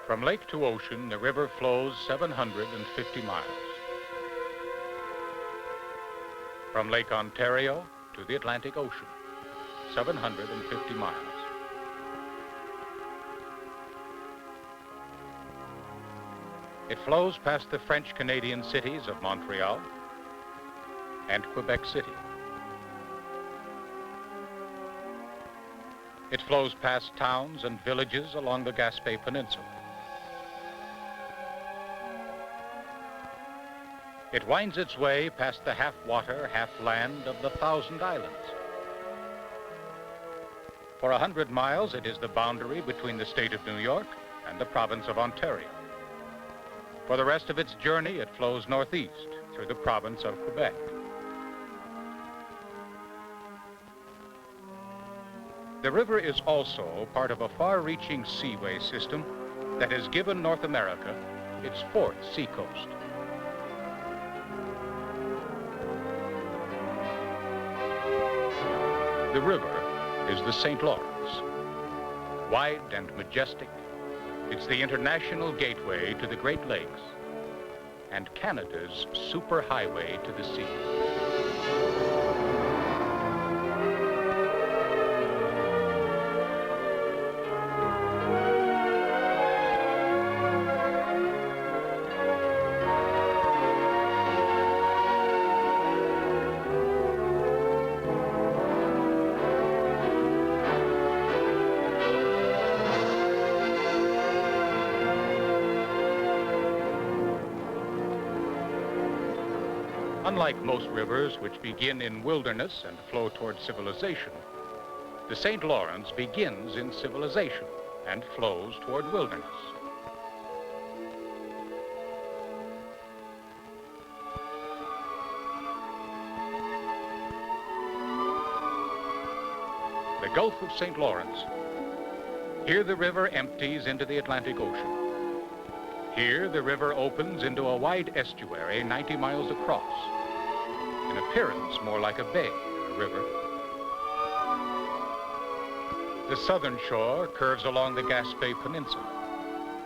From lake to ocean, the river flows 750 miles. From Lake Ontario to the Atlantic Ocean, 750 miles. It flows past the French-Canadian cities of Montreal and Quebec City. It flows past towns and villages along the Gaspé Peninsula. It winds its way past the half-water, half-land of the Thousand Islands. For 100 miles, it is the boundary between the state of New York and the province of Ontario. For the rest of its journey, it flows northeast through the province of Quebec. The river is also part of a far-reaching seaway system that has given North America its fourth seacoast. The river is the St. Lawrence. Wide and majestic, it's the international gateway to the Great Lakes and Canada's superhighway to the sea. Unlike most rivers which begin in wilderness and flow toward civilization, the St. Lawrence begins in civilization and flows toward wilderness. The Gulf of St. Lawrence. Here the river empties into the Atlantic Ocean. Here the river opens into a wide estuary 90 miles across. In appearance, more like a bay than a river. The southern shore curves along the Gaspé Peninsula,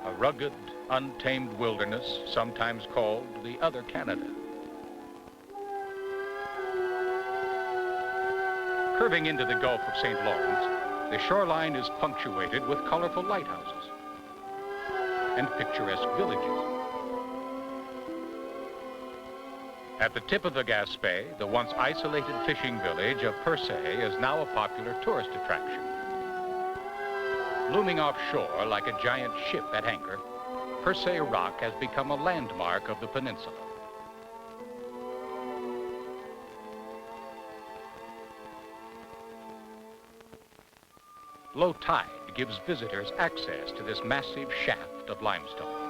a rugged, untamed wilderness, sometimes called the Other Canada. Curving into the Gulf of St. Lawrence, the shoreline is punctuated with colorful lighthouses and picturesque villages. At the tip of the Gaspé, the once isolated fishing village of Percé is now a popular tourist attraction. Looming offshore like a giant ship at anchor, Percé Rock has become a landmark of the peninsula. Low tide gives visitors access to this massive shaft of limestone.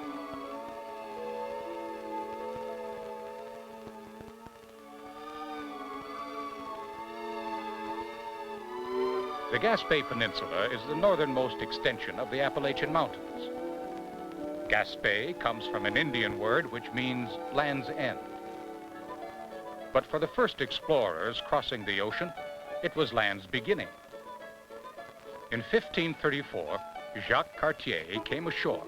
The Gaspé Peninsula is the northernmost extension of the Appalachian Mountains. Gaspé comes from an Indian word which means land's end. But for the first explorers crossing the ocean, it was land's beginning. In 1534, Jacques Cartier came ashore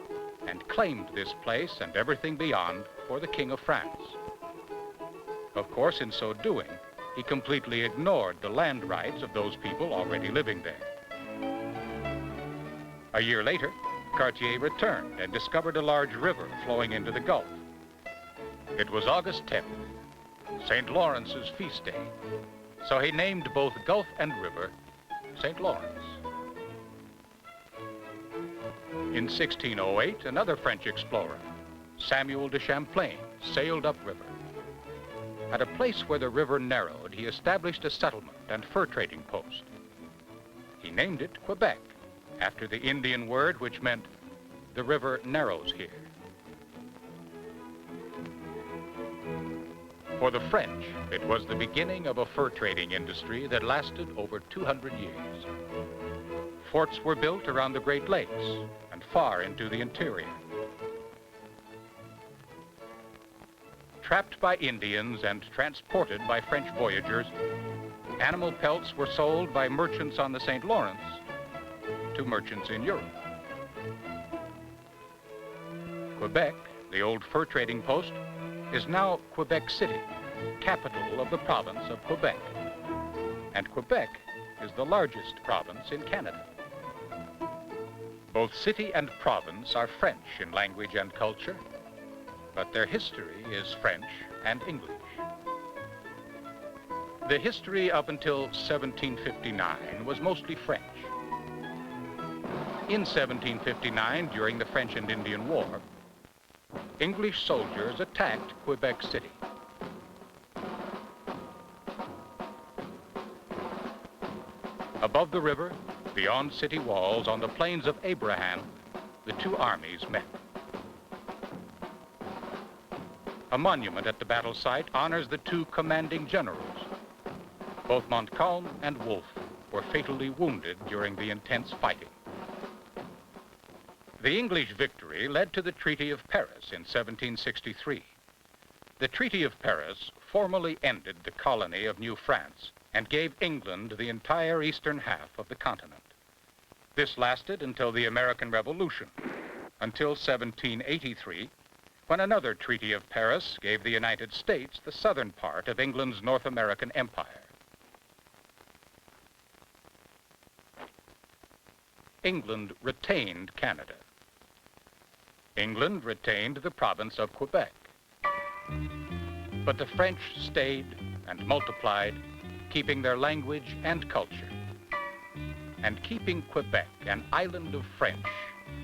and claimed this place and everything beyond for the King of France. Of course, in so doing, he completely ignored the land rights of those people already living there. A year later, Cartier returned and discovered a large river flowing into the Gulf. It was August 10th, St. Lawrence's feast day, so he named both Gulf and river St. Lawrence. In 1608, another French explorer, Samuel de Champlain, sailed upriver. At a place where the river narrowed, he established a settlement and fur trading post. He named it Quebec, after the Indian word which meant the river narrows here. For the French, it was the beginning of a fur trading industry that lasted over 200 years. Forts were built around the Great Lakes and far into the interior. Trapped by Indians and transported by French voyagers, animal pelts were sold by merchants on the St. Lawrence to merchants in Europe. Quebec, the old fur trading post, is now Quebec City, capital of the province of Quebec. And Quebec is the largest province in Canada. Both city and province are French in language and culture, but their history is French and English. The history up until 1759 was mostly French. In 1759, during the French and Indian War, English soldiers attacked Quebec City. Above the river, beyond city walls, on the plains of Abraham, the two armies met. A monument at the battle site honors the two commanding generals. Both Montcalm and Wolfe were fatally wounded during the intense fighting. The English victory led to the Treaty of Paris in 1763. The Treaty of Paris formally ended the colony of New France and gave England the entire eastern half of the continent. This lasted until the American Revolution, until 1783, when another Treaty of Paris gave the United States the southern part of England's North American empire. England retained Canada. England retained the province of Quebec. But the French stayed and multiplied, keeping their language and culture, and keeping Quebec an island of French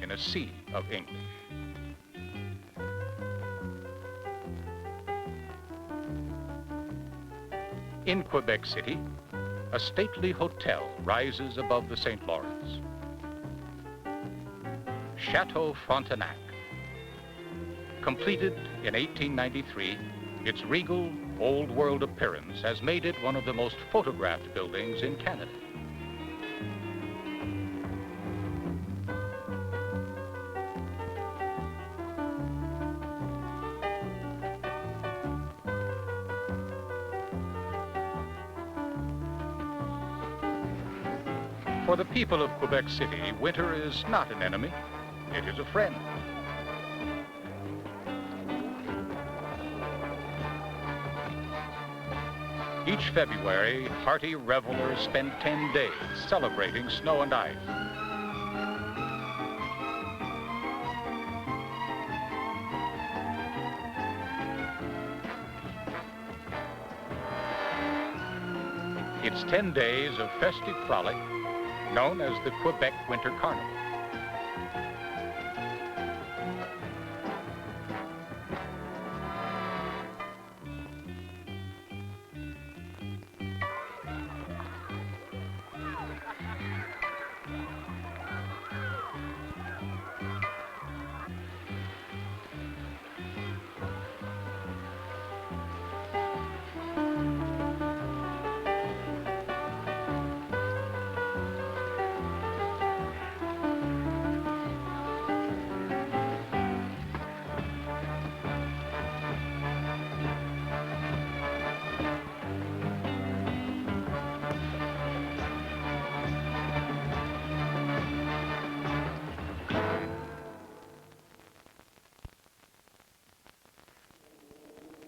in a sea of English. In Quebec City, a stately hotel rises above the St. Lawrence. Chateau Frontenac. Completed in 1893, its regal, old-world appearance has made it one of the most photographed buildings in Canada. For the people of Quebec City, winter is not an enemy, it is a friend. Each February, hearty revelers spend 10 days celebrating snow and ice. It's 10 days of festive frolic, known as the Quebec Winter Carnival.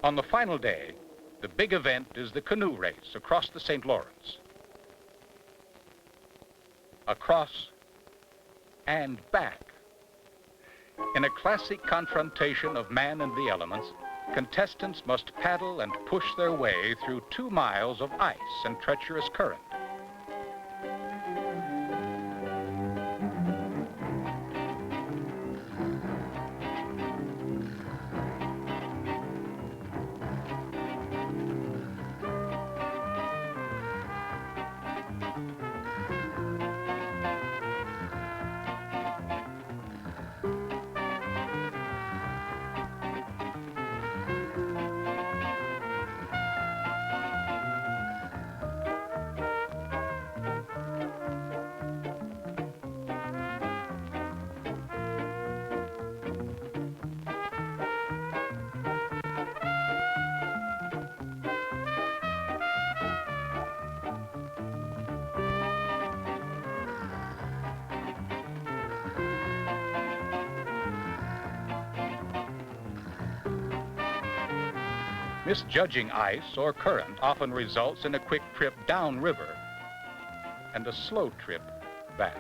On the final day, the big event is the canoe race across the St. Lawrence. Across and back. In a classic confrontation of man and the elements, contestants must paddle and push their way through 2 miles of ice and treacherous current. Misjudging ice or current often results in a quick trip downriver and a slow trip back.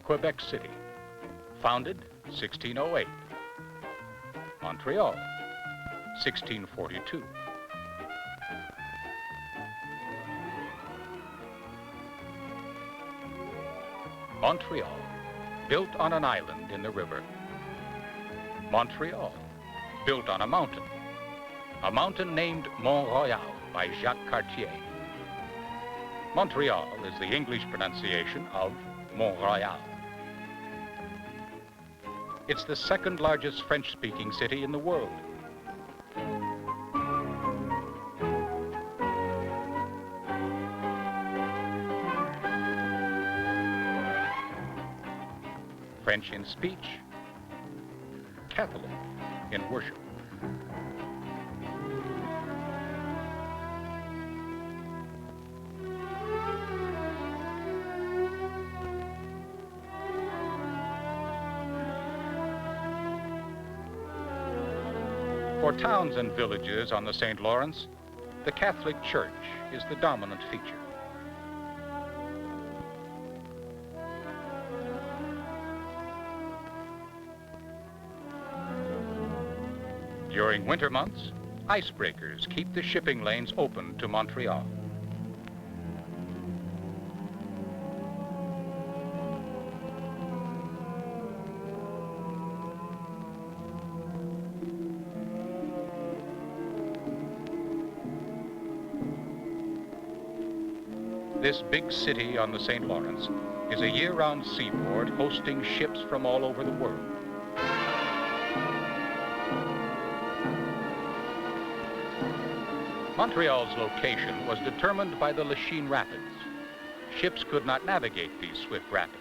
Quebec City, founded 1608. Montreal, 1642. Montreal, built on an island in the river. Montreal, built on a mountain named Mont Royal by Jacques Cartier. Montreal is the English pronunciation of Mont Royal. It's the second largest French-speaking city in the world. French in speech, Catholic in worship. For towns and villages on the St. Lawrence, the Catholic Church is the dominant feature. During winter months, icebreakers keep the shipping lanes open to Montreal. This big city on the St. Lawrence is a year-round seaport hosting ships from all over the world. Montreal's location was determined by the Lachine Rapids. Ships could not navigate these swift rapids.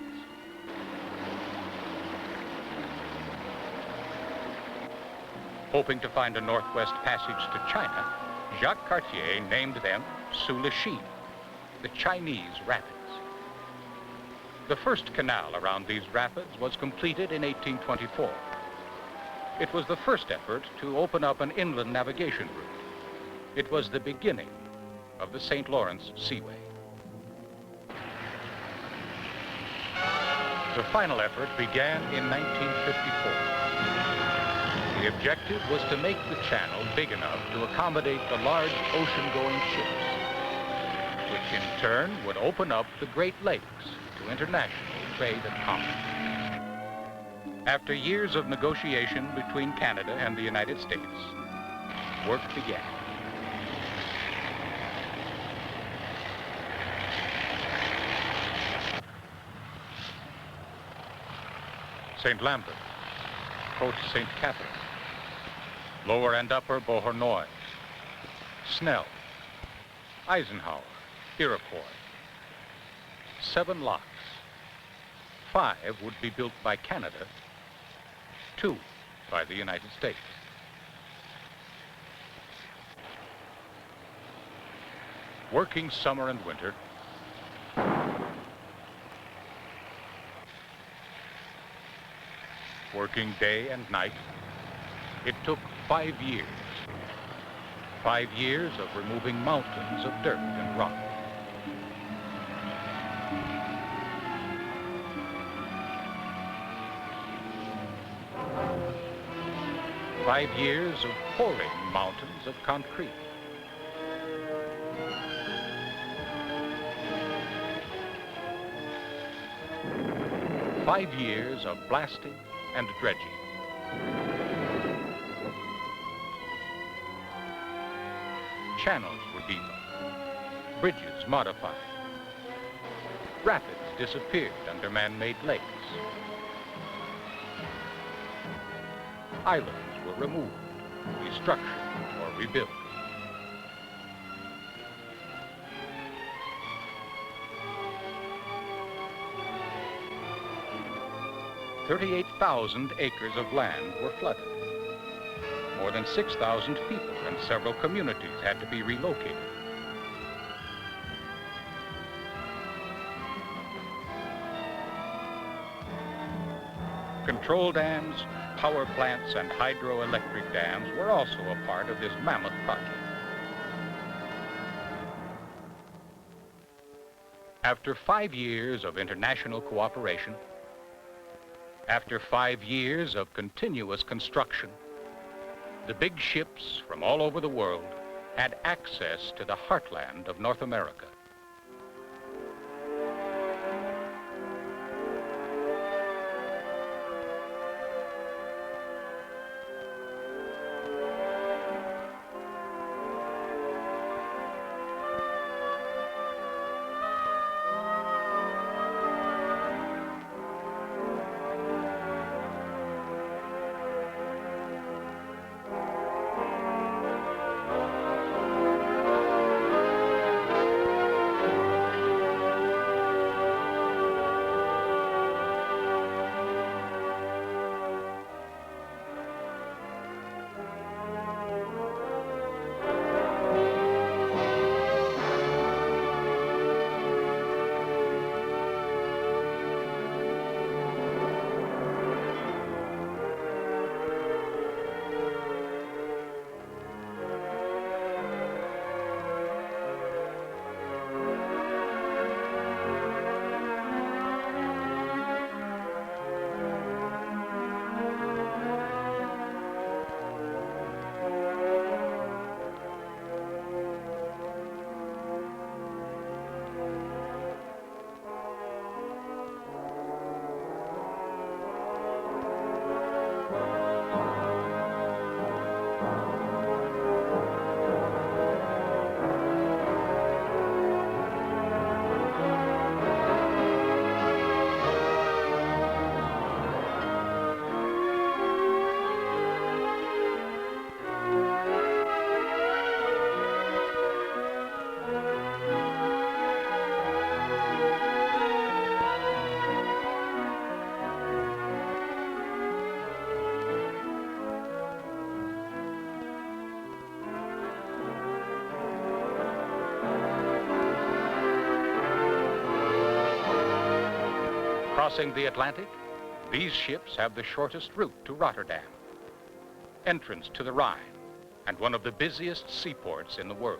Hoping to find a northwest passage to China, Jacques Cartier named them Sous Lachine, the Chinese Rapids. The first canal around these rapids was completed in 1824. It was the first effort to open up an inland navigation route. It was the beginning of the St. Lawrence Seaway. The final effort began in 1954. The objective was to make the channel big enough to accommodate the large ocean-going ships, which in turn would open up the Great Lakes to international trade and commerce. After years of negotiation between Canada and the United States, work began. St. Lambert, Côte St. Catherine, Lower and Upper Beauharnois, Snell, Eisenhower, Iroquois. 7 locks. 5 would be built by Canada, 2 by the United States. Working summer and winter, working day and night, it took 5 years. 5 years of removing mountains of dirt and rock. Five years of pouring mountains of concrete. Five years of blasting and dredging. Channels were deepened, bridges modified. Rapids disappeared under man-made lakes. Islands were removed, restructured, or rebuilt. "38,000 acres of land were flooded. More than 6,000 people and several communities had to be relocated. Control dams, power plants and hydroelectric dams were also a part of this mammoth project. After 5 years of international cooperation, after 5 years of continuous construction, the big ships from all over the world had access to the heartland of North America. Crossing the Atlantic, these ships have the shortest route to Rotterdam, entrance to the Rhine, and one of the busiest seaports in the world.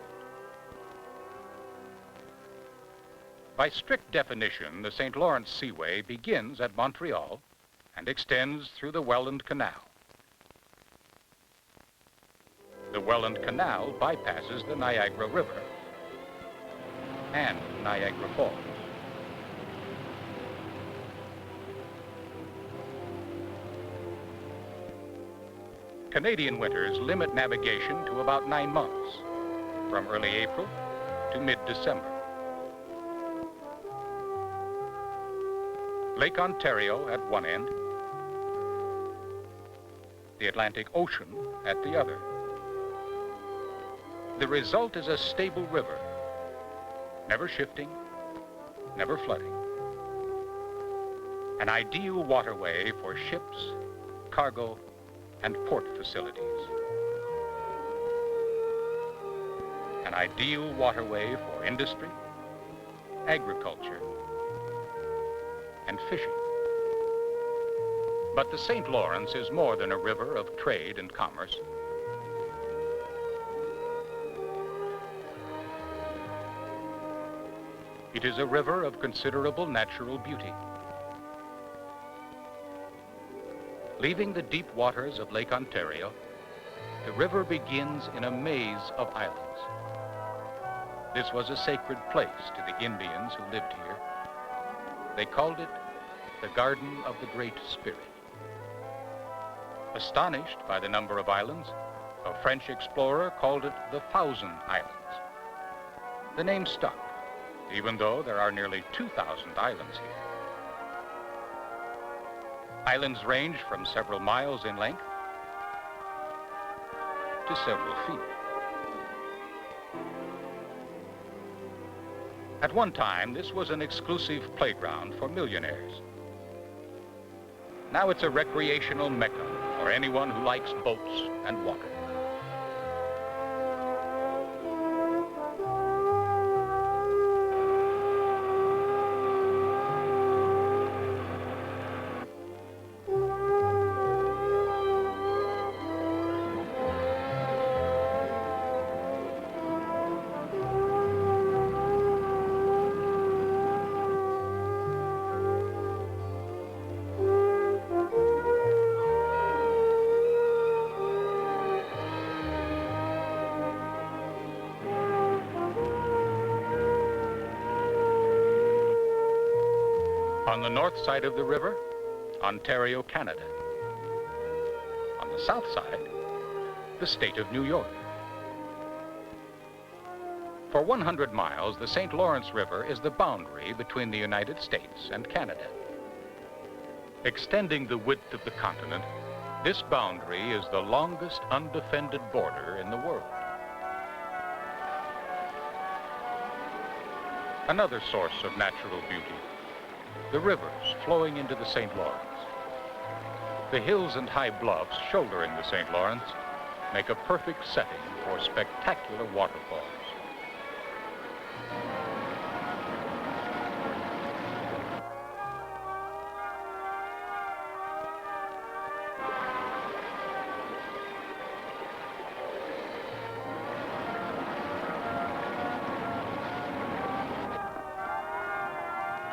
By strict definition, the St. Lawrence Seaway begins at Montreal and extends through the Welland Canal. The Welland Canal bypasses the Niagara River and Niagara Falls. Canadian winters limit navigation to about 9 months, from early April to mid-December. Lake Ontario at one end, the Atlantic Ocean at the other. The result is a stable river, never shifting, never flooding. An ideal waterway for ships, cargo, and port facilities. An ideal waterway for industry, agriculture, and fishing. But the St. Lawrence is more than a river of trade and commerce. It is a river of considerable natural beauty. Leaving the deep waters of Lake Ontario, the river begins in a maze of islands. This was a sacred place to the Indians who lived here. They called it the Garden of the Great Spirit. Astonished by the number of islands, a French explorer called it the Thousand Islands. The name stuck, even though there are nearly 2,000 islands here. Islands range from several miles in length to several feet. At one time, this was an exclusive playground for millionaires. Now it's a recreational mecca for anyone who likes boats and water. On the north side of the river, Ontario, Canada. On the south side, the state of New York. For 100 miles, the St. Lawrence River is the boundary between the United States and Canada. Extending the width of the continent, this boundary is the longest undefended border in the world. Another source of natural beauty, the rivers flowing into the St. Lawrence. The hills and high bluffs shouldering the St. Lawrence make a perfect setting for spectacular waterfalls.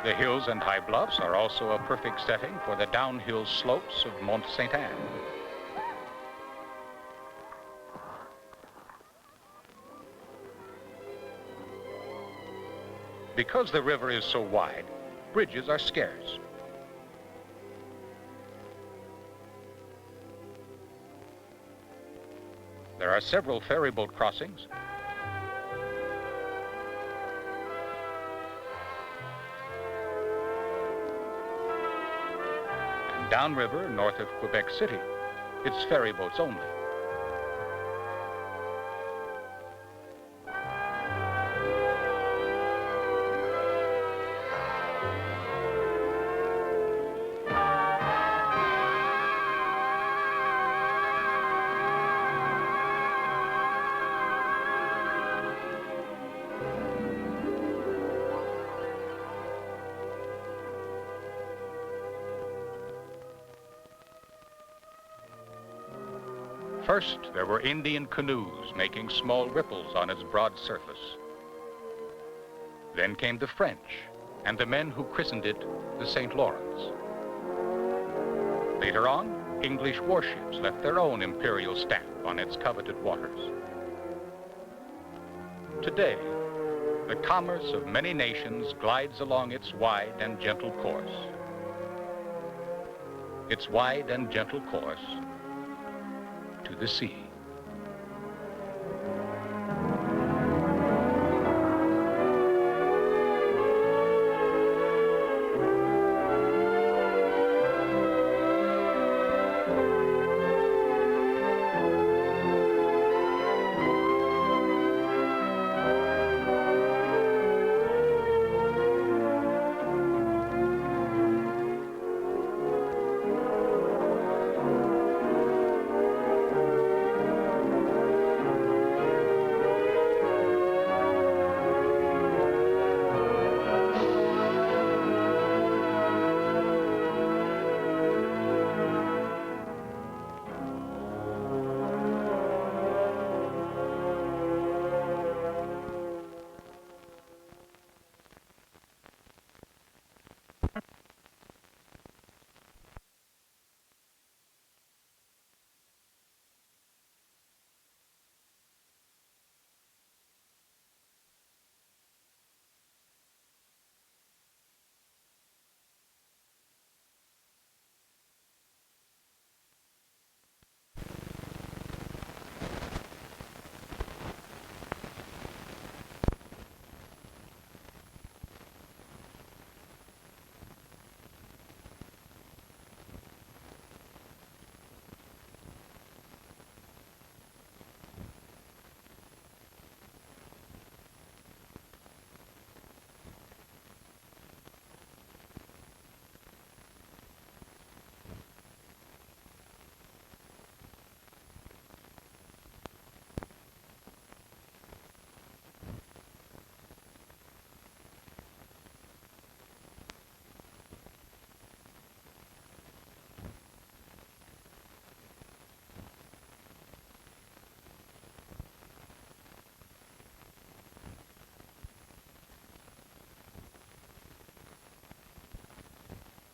The hills and high bluffs are also a perfect setting for the downhill slopes of Mont Sainte-Anne. Because the river is so wide, bridges are scarce. There are several ferry boat crossings, downriver, north of Quebec City, it's ferry boats only. First, there were Indian canoes making small ripples on its broad surface. Then came the French and the men who christened it the St. Lawrence. Later on, English warships left their own imperial stamp on its coveted waters. Today, the commerce of many nations glides along its wide and gentle course. Its wide and gentle course to the sea.